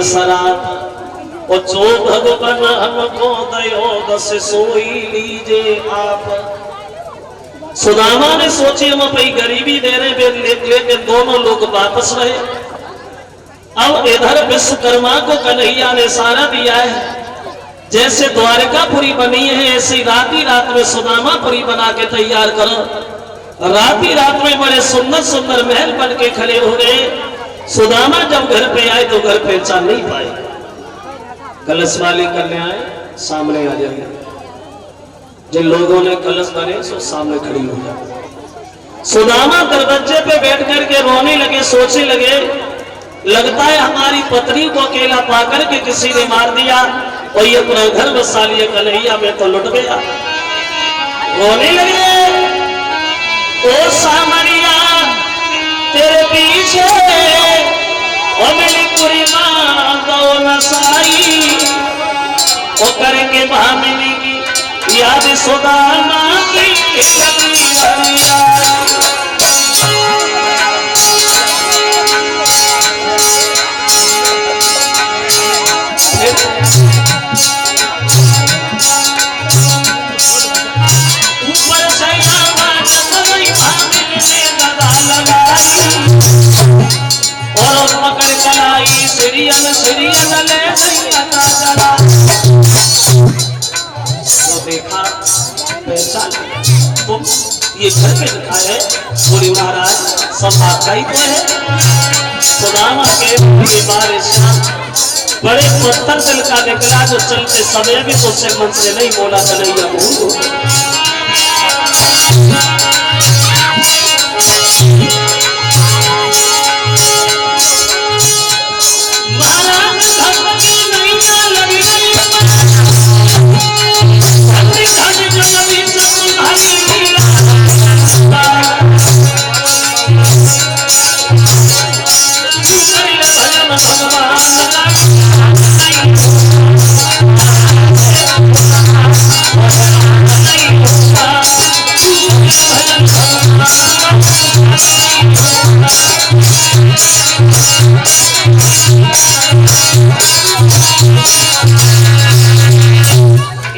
दशरथ और जो भगवान हमको दयो दस सोई लीजे आप। सुदामा ने सोची हम अपनी गरीबी दे रहे लेके दोनों लोग वापस रहे। अब इधर विश्वकर्मा को कन्हैया ने सारा दिया है, जैसे द्वारकापुरी बनी है ऐसी राती रात में सुदामापुरी बना के तैयार करो। राती रात में बड़े सुंदर सुंदर महल बन के खड़े हो गए। सुदामा जब घर पे आए तो घर पहचान नहीं पाए। कलश वाली कन्याएं सामने आ जाएंगे, जिन लोगों ने कलश भरे सो सामने खड़ी हो जाए। सुदामा दरवाजे पे बैठ करके रोने लगे, सोचने लगे लगता है हमारी पत्नी को अकेला पाकर के किसी ने मार दिया और ये अपना घर बसा लिया, कन्हैया में तो लुट गया। रोने लगे, ओ सामरिया तेरे पीछे ओ मेरी पूरी मां दो नसाई ओ करके भामिनी की याद सुदामा की तो देखा पहचान तो ये घर में लिखा है बोली महाराज सब आपका ही तो है। सुदामा के बारे बड़े पत्थर दिल का निकला जो चलते समय भी तो उससे मन से नहीं बोला कन्हैया भूल।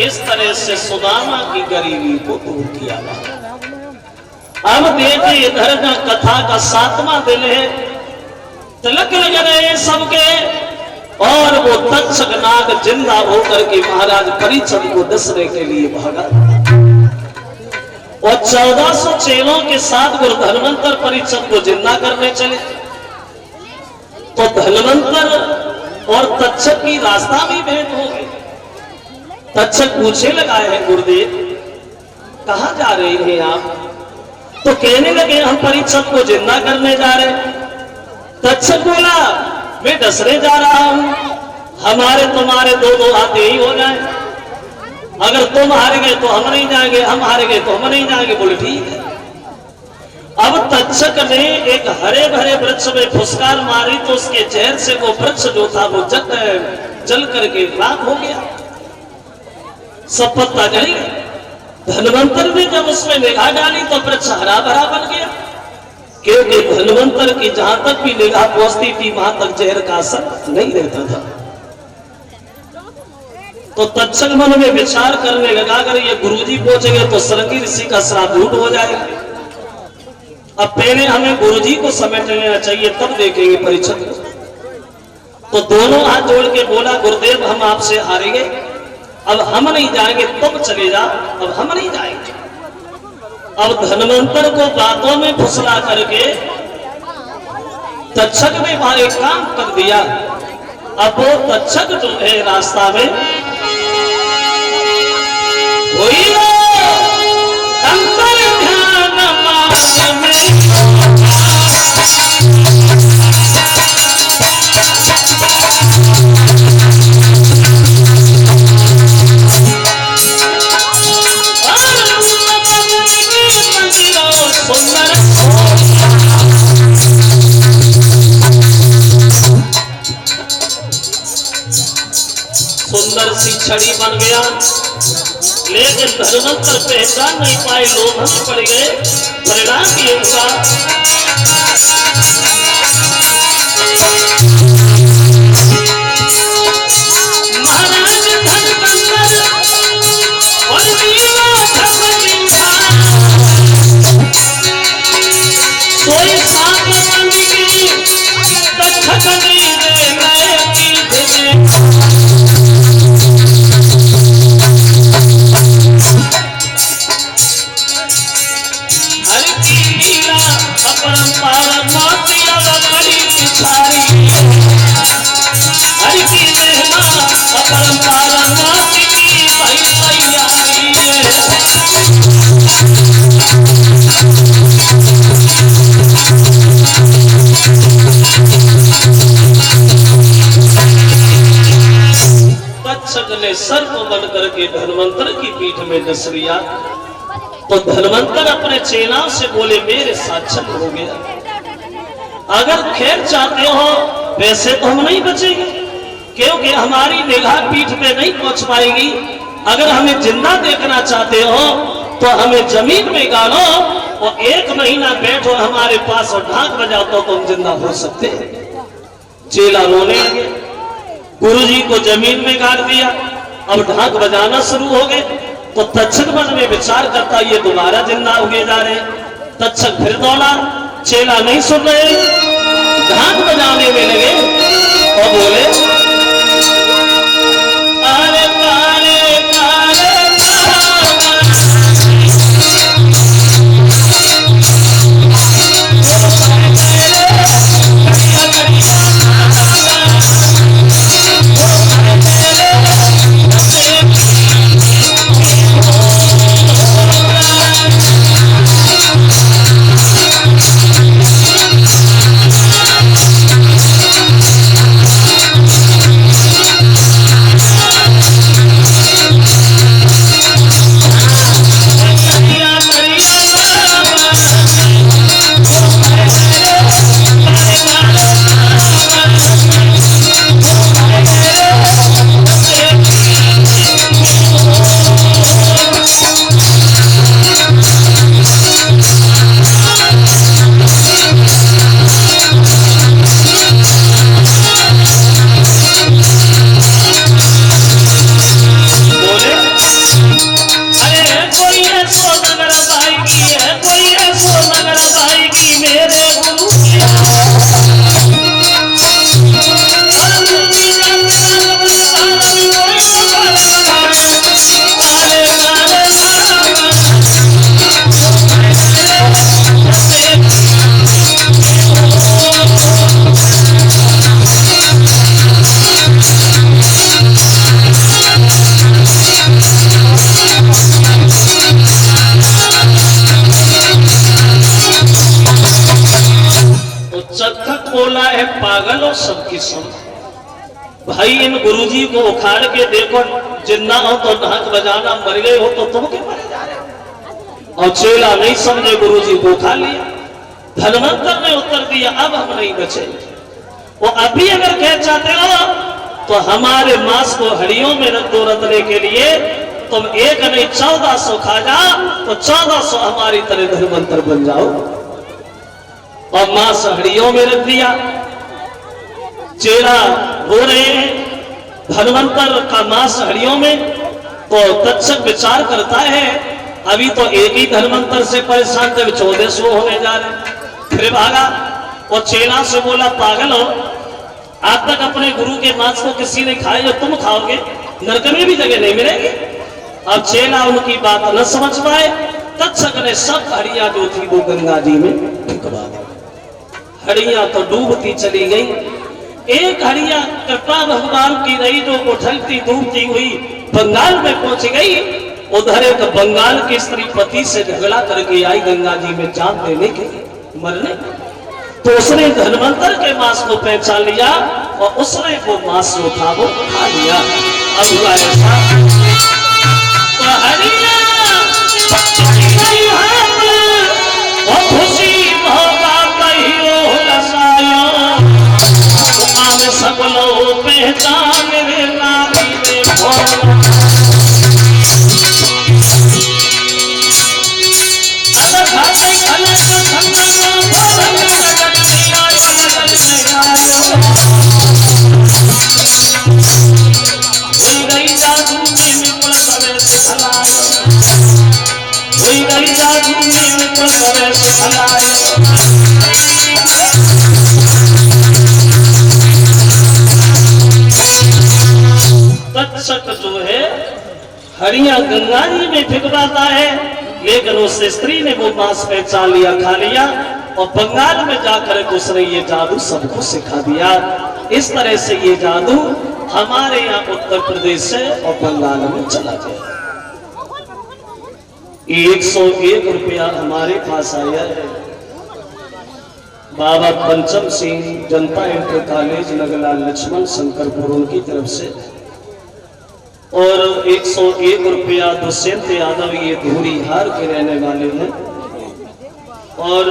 इस तरह से सुदामा की गरीबी को दूर किया। अब देखिए इधर का कथा का 7वां दिन है। तिलक लग रहे सबके और वो तक्षक नाग जिंदा होकर के महाराज परीक्षित को डसने के लिए भागा और 1400 चेलों के साथ गुरु धन्वंतर परीक्षित को जिंदा करने चले। तो धन्वंतर और तक्षक की रास्ता भी भेंट हो गई। तक्षक पूछने लगा है गुरुदेव कहां जा रहे हैं आप? तो कहने लगे हम परीक्षित को जिंदा करने जा रहे। तक्षक बोला मैं डसने जा रहा हूं, हमारे तुम्हारे दो हाथ यही हो जाए। अगर तुम हार गए तो हम नहीं जाएंगे, हम हार गए तो हम नहीं जाएंगे। बोले ठीक है। अब तक्षक ने एक हरे भरे वृक्ष में फुसकार मारी तो उसके जहर से वो वृक्ष जो था वो जल करके राख हो गया, सब पत्ता जल गया। धन्वंतर ने जब उसमें निगाह डाली तो वृक्ष हरा भरा बन गया, क्योंकि धन्वंतर की जहां तक भी निगाह पहुंचती थी वहां तक जहर का असर नहीं रहता था। तो तक्षक मन में विचार करने लगा अगर ये गुरुजी पहुंचेंगे तो सरंगी ऋषि का श्राप झूठ हो जाएगा। अब पहले हमें गुरुजी को समेट लेना चाहिए तब देखेंगे परीक्षित को। तो दोनों हाथ जोड़ के बोला गुरुदेव हम आपसे हारेंगे, अब हम नहीं जाएंगे, तुम चले जाओ, अब हम नहीं जाएंगे। अब धन्वंतर को बातों में फुसला करके तक्षक ने वहां एक काम कर दिया। अब वो तक्षक जो है रास्ता में वही अंतर ध्यान मार्ग में सुंदर सी छड़ी बन गया, लेकिन धन्वंतर पहचान नहीं पाए, लोभ पड़ गए। परिणाम ये हुआ तक्षक ने सर्प बन करके धन्वंतर की पीठ में डस लिया। तो धन्वंतर अपने चेलाओं से बोले मेरे साथ चल हो गया, अगर खैर चाहते हो वैसे तो हम नहीं बचेंगे, क्योंकि हमारी निगाह पीठ पे नहीं पहुंच पाएगी। अगर हमें जिंदा देखना चाहते हो तो हमें जमीन में गाड़ो और 1 महीना बैठो हमारे पास और ढाक बजाओ तो हम जिंदा हो सकते हैं। चेला रोने लगे, गुरुजी को जमीन में गाड़ दिया, अब ढाक बजाना शुरू हो गए। तो तक्षक मन में विचार करता ये दोबारा जिंदा हुए जा रहे। तक्षक फिर दौड़ा, चेला नहीं सुन रहे, ढाक बजाने में लगे और बोले अरे काले काले बोला है पागल और सबकी सब। भाई इन गुरुजी को उखाड़ के देखो, जिंदा हो तो ढाक बजाना, मर गए हो तो तुम क्यों मरे जा रहे हो। और चेला नहीं समझे, गुरुजी को उठा लिया। धन्वंतर ने उत्तर दिया अब हम नहीं बचे, वो अभी अगर कह चाहते हो तो हमारे मांस को हड्डियों में रख दो, रखने के लिए तुम 1 नहीं 1400 खा जाओ तो 1400 हमारी तरह धन्वंतर बन जाओ। और मांस हड्डियों में रख दिया। चेला रो रहे हैं, धन्वंतर का मांस हड्डियों में। तो तक्षक विचार करता है अभी तो एक ही धन्वंतर से परेशान थे, 1400 होने जा रहे। फिर भागा और चेला से बोला पागल हो, आज तक अपने गुरु के मांस को किसी ने खाया, जो तुम खाओगे नरक में भी जगह नहीं मिलेगी। अब चेला उनकी बात न समझ पाए, तक्षक ने सब हड्डियां जो थी वो गंगा जी में फेंकवा दी। हड्डियां तो डूबती चली गई, एक हड्डियां कृपा भगवान की रही जो उछलती डूबती हुई बंगाल में पहुंच गई। उधर एक बंगाल की स्त्री पति से झगड़ा करके आई गंगा जी में जान देने के मरने, तो उसने धन्वंतर के मांस को पहचान लिया और उसने वो मांस जो था वो खा लिया। अब हुआ ऐसा तो हड्डियां सब लोग पहचान रे नारी रे तक्षक जो है हड्डियां गंगा जी में फेंकवाता है, लेकिन उस स्त्री ने वो मांस पहचान लिया, खा लिया और बंगाल में जाकर उसने ये जादू सबको सिखा दिया। इस तरह से ये जादू हमारे यहाँ उत्तर प्रदेश से और बंगाल में चला गया। 101 रुपया हमारे पास आया है। बाबा पंचम सिंह जनता इंटर कॉलेज नगला लक्ष्मण शंकरपुर उनकी तरफ से और 101 रुपया दुष्यंत यादव ये धूरी हार के रहने वाले हैं। और